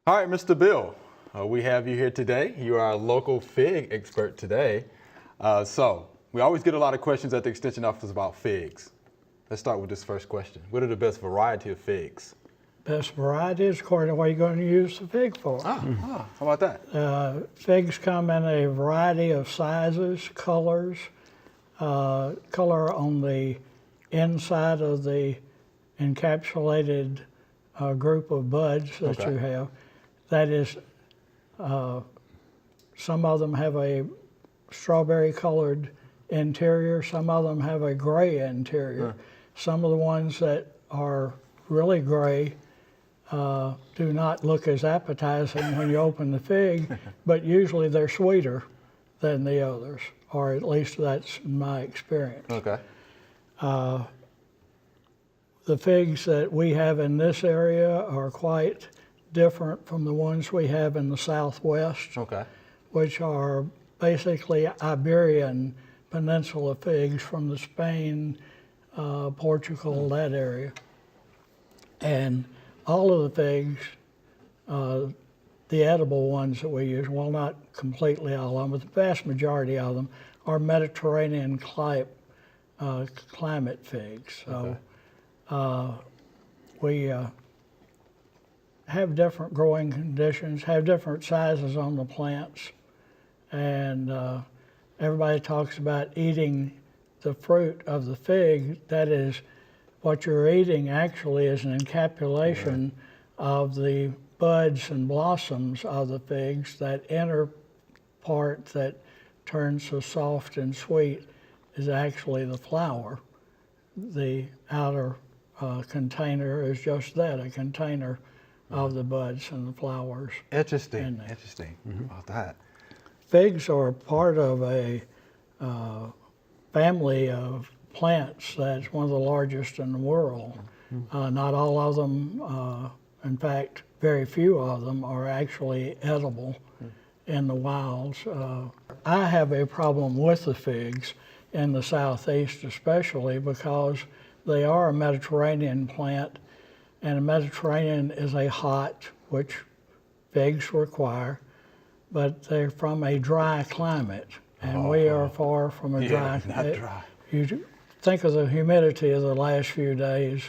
All right, Mr. Bill, we have you here today. You are our local fig expert today. So we always get a lot of questions at the Extension Office about figs. Let's start with this first question. What are the best variety of figs? Best varieties according to what you're going to use the fig for. How about that? Figs come in a variety of sizes, colors, color on the inside of the encapsulated group of buds that you have. That is, some of them have a strawberry colored interior, some of them have a gray interior. Some of the ones that are really gray do not look as appetizing when you open the fig, but usually they're sweeter than the others, or at least that's my experience. Okay. The figs that we have in this area are quite different from the ones we have in the Southwest, which are basically Iberian Peninsula figs from the Spain, Portugal, that area. And all of the figs, the edible ones that we use, well, not completely all of them, but the vast majority of them are Mediterranean climate figs. So we have different growing conditions, have different sizes on the plants, and everybody talks about eating the fruit of the fig. That is, what you're eating actually is an encapsulation of the buds and blossoms of the figs. That inner part that turns so soft and sweet is actually the flower. The outer container is just that, a container of the buds and the flowers. Interesting. About that. Figs are part of a family of plants that's one of the largest in the world. Not all of them, in fact, very few of them are actually edible in the wilds. I have a problem with the figs in the Southeast especially because they are a Mediterranean plant, and the Mediterranean is a hot, which figs require, but they're from a dry climate, and we are far from a dry climate. You think of the humidity of the last few days.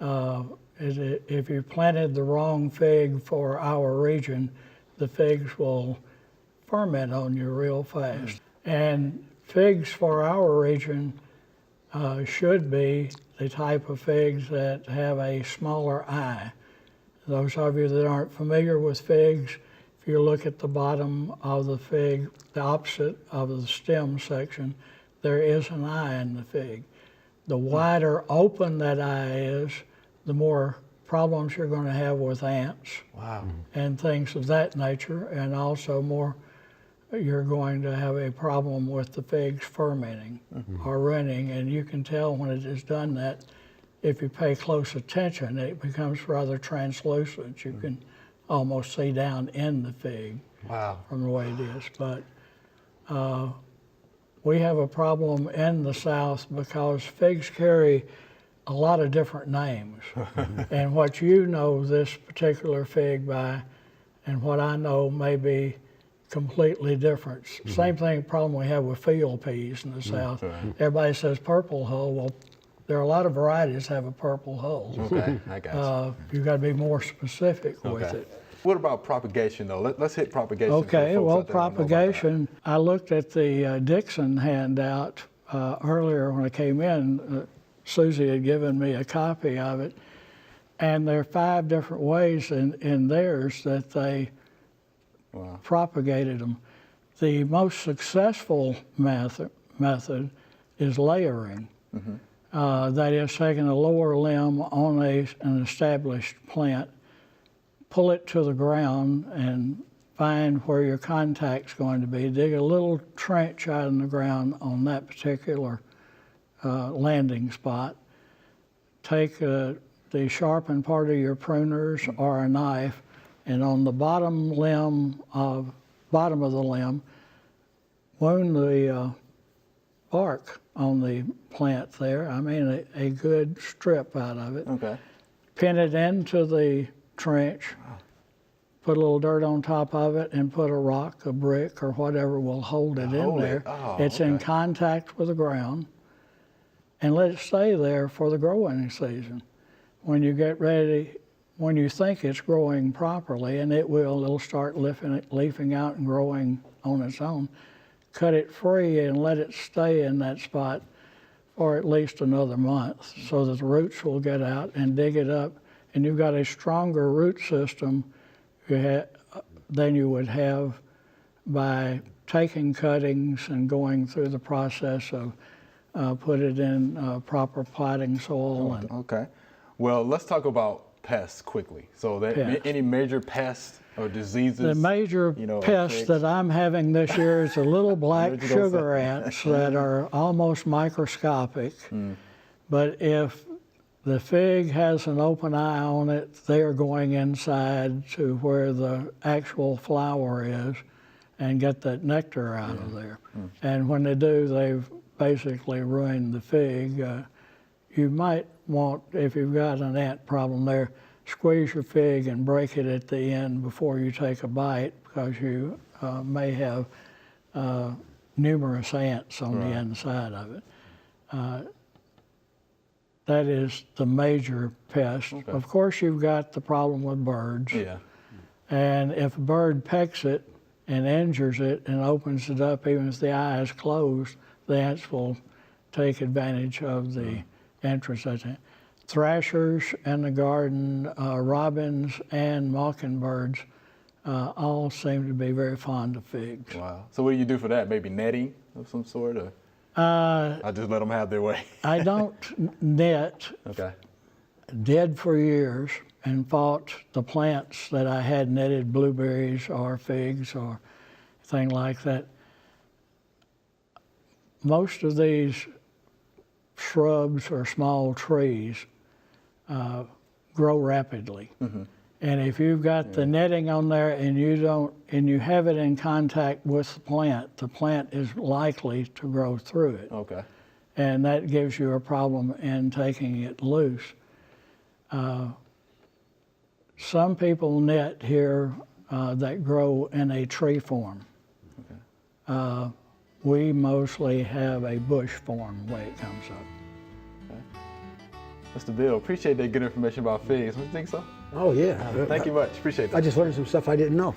If you planted the wrong fig for our region, the figs will ferment on you real fast. And figs for our region should be the type of figs that have a smaller eye. Those of you that aren't familiar with figs, if you look at the bottom of the fig, the opposite of the stem section, there is an eye in the fig. The wider open that eye is, the more problems you're going to have with ants and things of that nature, and also more you're going to have a problem with the figs fermenting or running, and you can tell when it has done that. If you pay close attention, it becomes rather translucent. You can almost see down in the fig from the way it is. But we have a problem in the South because figs carry a lot of different names. And what you know this particular fig by and what I know may be completely different. Same problem we have with field peas in the South. Everybody says purple hull. Well, there are a lot of varieties that have a purple hull. I got you. You've got to be more specific with it. What about propagation, though? Let's hit propagation. Okay, well, propagation, I looked at the Dixon handout earlier when I came in. Susie had given me a copy of it, and there are 5 different ways in theirs that they propagated them. The most successful method is layering. That is, taking a lower limb on an established plant, pull it to the ground and find where your contact's going to be. Dig a little trench out in the ground on that particular landing spot. Take the sharpened part of your pruners or a knife, and on the bottom of the limb, wound the bark on the plant there. I mean, a good strip out of it. Pin it into the trench, put a little dirt on top of it, and put a rock, a brick, or whatever will hold it in there. Oh, it's in okay. contact with the ground, and let it stay there for the growing season. When you get ready, when you think it's growing properly, and it'll start leafing out and growing on its own, cut it free and let it stay in that spot for at least another month so that the roots will get out and dig it up, and you've got a stronger root system than you would have by taking cuttings and going through the process of put it in proper potting soil. And Okay. Well, let's talk about pests quickly. So any major pests or diseases? The major pest that I'm having this year is the little black sugar ants that are almost microscopic. But if the fig has an open eye on it, they are going inside to where the actual flower is and get that nectar out of there. And when they do, they've basically ruined the fig. You might want, if you've got an ant problem there, squeeze your fig and break it at the end before you take a bite, because you may have numerous ants on the inside of it. That is the major pest. Okay. Of course, you've got the problem with birds. Yeah. And if a bird pecks it and injures it and opens it up, even if the eye is closed, the ants will take advantage of the entrance. Thrashers in the garden, robins and mockingbirds all seem to be very fond of figs. Wow. So what do you do for that? Maybe netting of some sort? Or? I just let them have their way. I don't net. Okay. Did for years and fought the plants that I had netted, blueberries or figs or thing like that. Most of these shrubs or small trees grow rapidly. And if you've got the netting on there and you have it in contact with the plant is likely to grow through it. Okay. And that gives you a problem in taking it loose. Some people net here that grow in a tree form. Okay. We mostly have a bush form the way it comes up. Okay. Mr. Bill, appreciate that good information about figs. Don't you think so? Oh, yeah. Thank you much. Appreciate that. I just learned some stuff I didn't know.